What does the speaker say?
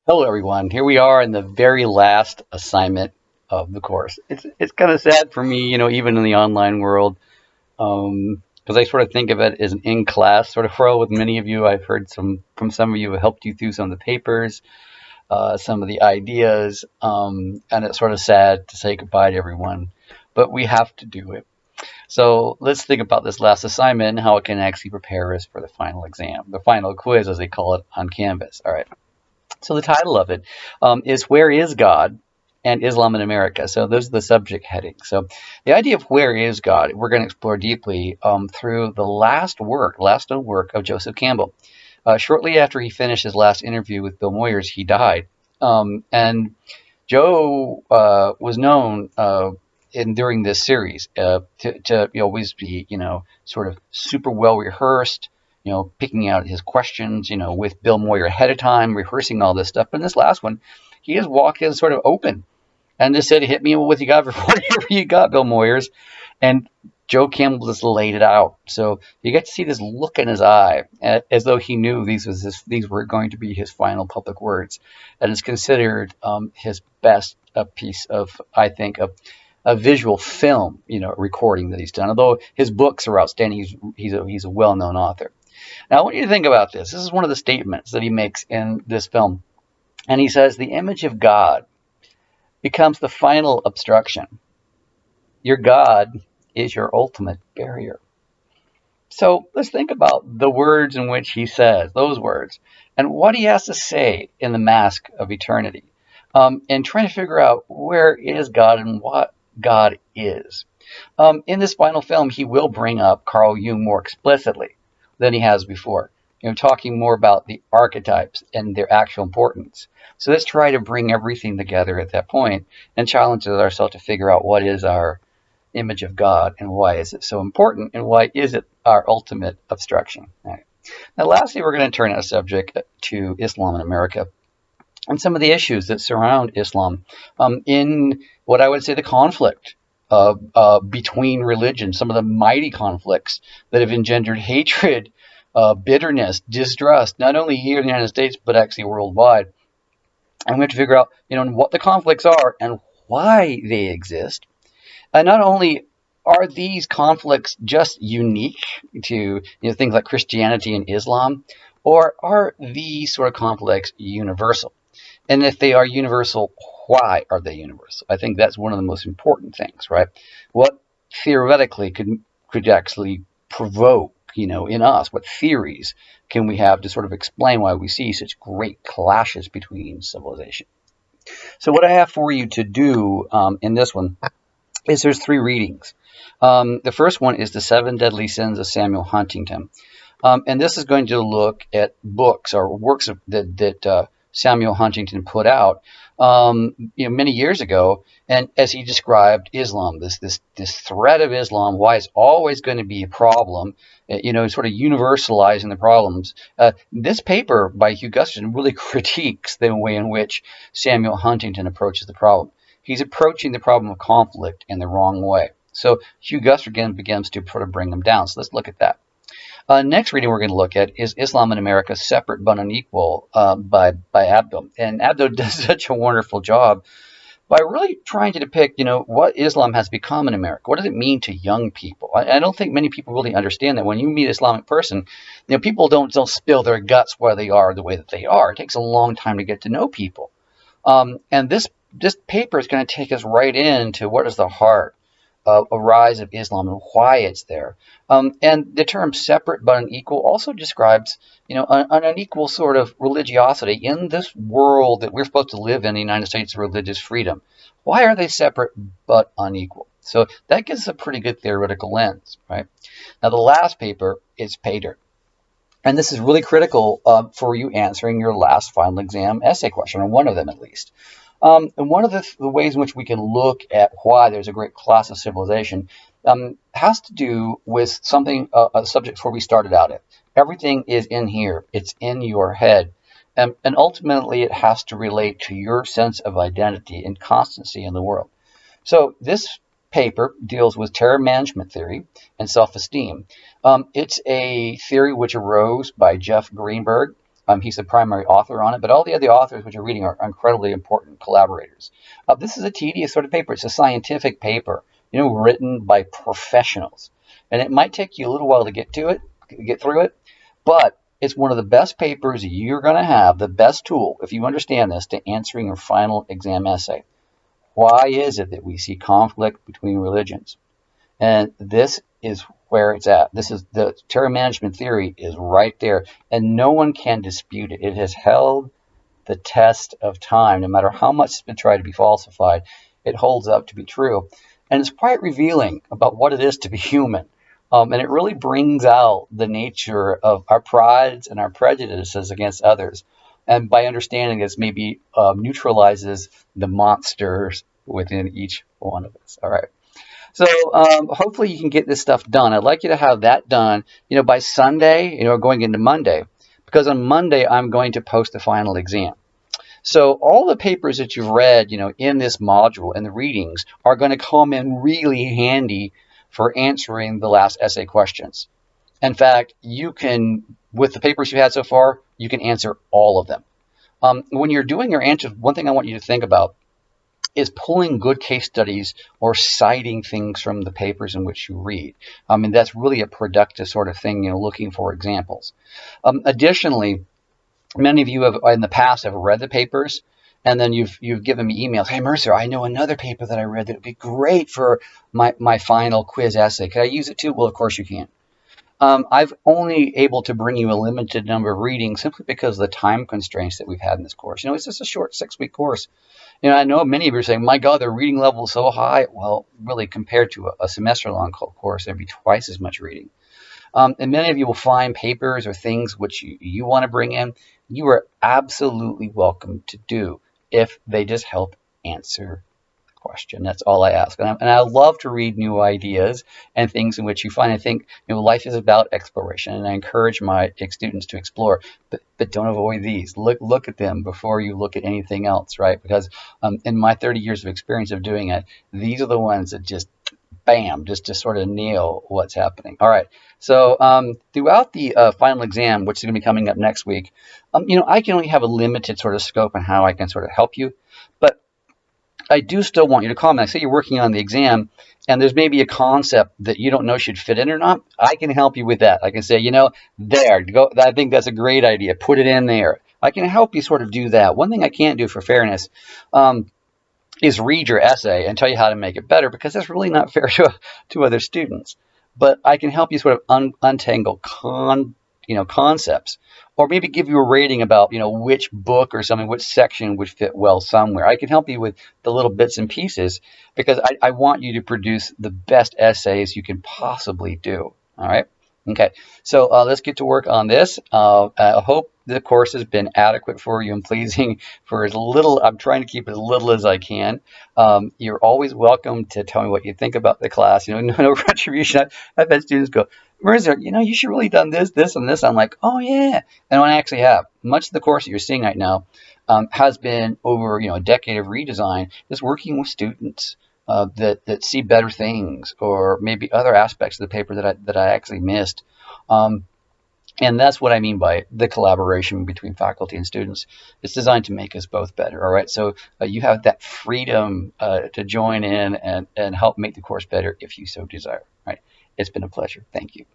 Hello, everyone. Here we are in the very last assignment of the course. It's kind of sad for me, even in the online world, because I sort of think of it as an in-class sort of role with many of you. I've heard from some of you who helped you through some of the papers, some of the ideas, and it's sort of sad to say goodbye to everyone, but we have to do it. So let's think about this last assignment and how it can actually prepare us for the final exam, the final quiz, as they call it on Canvas. All right. So the title of it is "Where is God and Islam in America?" So those are the subject headings. So the idea of where is God, we're going to explore deeply through the last known work of Joseph Campbell. Shortly after he finished his last interview with Bill Moyers, he died. And Joe was known during this series to always be, sort of super well rehearsed, picking out his questions, with Bill Moyer ahead of time, rehearsing all this stuff. But in this last one, he just walked in sort of open and just said, "Hit me with what you got for whatever you got, Bill Moyers." And Joe Campbell just laid it out. So you get to see this look in his eye, as though he knew these were going to be his final public words, and it's considered his best piece of, I think, a visual film, recording that he's done. Although his books are outstanding, he's a well-known author. Now, I want you to think about this. This is one of the statements that he makes in this film, and he says, "The image of God becomes the final obstruction. Your God is your ultimate barrier." So let's think about the words in which he says those words and what he has to say in the mask of eternity, and trying to figure out where is God and what God is. In this final film, he will bring up Carl Jung more explicitly than he has before, talking more about the archetypes and their actual importance. So let's try to bring everything together at that point and challenge ourselves to figure out what is our image of God and why is it so important and why is it our ultimate obstruction. All right. Now, lastly, we're going to turn our subject to Islam in America and some of the issues that surround Islam in what I would say the conflict between religions, some of the mighty conflicts that have engendered hatred, bitterness, distrust, not only here in the United States, but actually worldwide. And we have to figure out, what the conflicts are and why they exist. And not only are these conflicts just unique to things like Christianity and Islam, or are these sort of conflicts universal? And if they are universal, why are they universal? I think that's one of the most important things, right? What theoretically could actually provoke, in us, what theories can we have to sort of explain why we see such great clashes between civilization? So what I have for you to do in this one is there's three readings. The first one is The Seven Deadly Sins of Samuel Huntington. And this is going to look at books or works that Samuel Huntington put out many years ago, and as he described Islam, this threat of Islam, why it's always going to be a problem, sort of universalizing the problems. This paper by Hugh Gusterson really critiques the way in which Samuel Huntington approaches the problem. He's approaching the problem of conflict in the wrong way. So Hugh Gusterson begins to sort of bring them down. So let's look at that. Next reading we're going to look at is Islam in America, Separate but Unequal by Abdo. And Abdo does such a wonderful job by really trying to depict, what Islam has become in America. What does it mean to young people? I don't think many people really understand that when you meet an Islamic person, people don't spill their guts why they are the way that they are. It takes a long time to get to know people. And this paper is going to take us right into what is the heart of a rise of Islam and why it's there. And the term separate but unequal also describes, an unequal sort of religiosity in this world that we're supposed to live in the United States of religious freedom. Why are they separate but unequal? So that gives us a pretty good theoretical lens, right? Now, the last paper is Pater. And this is really critical for you answering your last final exam essay question, or one of them at least. And one of the ways in which we can look at why there's a great class of civilization has to do with something, a subject where we started out at. Everything is in here. It's in your head. And ultimately, it has to relate to your sense of identity and constancy in the world. So this paper deals with terror management theory and self-esteem. It's a theory which arose by Jeff Greenberg He's the primary author on it, but all the other authors which you're reading are incredibly important collaborators. This is a tedious sort of paper. It's a scientific paper, written by professionals, and it might take you a little while to get through it, but it's one of the best papers you're going to have, the best tool, if you understand this, to answering your final exam essay. Why is it that we see conflict between religions? And this is where it's at. This is the terror management theory is right there, and no one can dispute it. It has held the test of time. No matter how much it's been tried to be falsified, it holds up to be true. And it's quite revealing about what it is to be human. And it really brings out the nature of our prides and our prejudices against others. And by understanding this, maybe neutralizes the monsters within each one of us. All right. So hopefully you can get this stuff done. I'd like you to have that done, by Sunday, going into Monday, because on Monday I'm going to post the final exam. So all the papers that you've read, in this module and the readings are going to come in really handy for answering the last essay questions. In fact, you can, with the papers you had so far, you can answer all of them. When you're doing your answers, one thing I want you to think about is pulling good case studies or citing things from the papers in which you read. That's really a productive sort of thing, looking for examples. Additionally, many of you have in the past have read the papers, and then you've given me emails. Hey, Mercer, I know another paper that I read that would be great for my final quiz essay. Can I use it too? Well, of course you can. I've only able to bring you a limited number of readings simply because of the time constraints that we've had in this course. It's just a short 6-week course. I know many of you are saying, my God, the reading level is so high. Well, really, compared to a semester-long course, there'd be twice as much reading. And many of you will find papers or things which you want to bring in. You are absolutely welcome to do if they just help answer the question. That's all I ask. And I love to read new ideas and things in which you find. I think life is about exploration, and I encourage my students to explore, but don't avoid these. Look at them before you look at anything else, right? Because in my 30 years of experience of doing it, these are the ones that just bam, just to sort of nail what's happening. All right. So throughout the final exam, which is going to be coming up next week, I can only have a limited sort of scope on how I can sort of help you. But I do still want you to comment. Say you're working on the exam, and there's maybe a concept that you don't know should fit in or not. I can help you with that. I can say, there, go. I think that's a great idea. Put it in there. I can help you sort of do that. One thing I can't do for fairness is read your essay and tell you how to make it better, because that's really not fair to other students. But I can help you sort of untangle concepts, or maybe give you a rating about which book or something, which section would fit well somewhere. I can help you with the little bits and pieces, because I want you to produce the best essays you can possibly do. All right. Okay, so let's get to work on this. I hope the course has been adequate for you and pleasing for as little. I'm trying to keep it as little as I can. You're always welcome to tell me what you think about the class. No retribution. I've had students go, Mercer, you should really done this, this, and this. I'm like, oh yeah, and I actually have. Much of the course that you're seeing right now has been over a decade of redesign, just working with students that see better things, or maybe other aspects of the paper that I actually missed. And that's what I mean by the collaboration between faculty and students. It's designed to make us both better. All right. So you have that freedom to join in and help make the course better if you so desire. All right. It's been a pleasure. Thank you.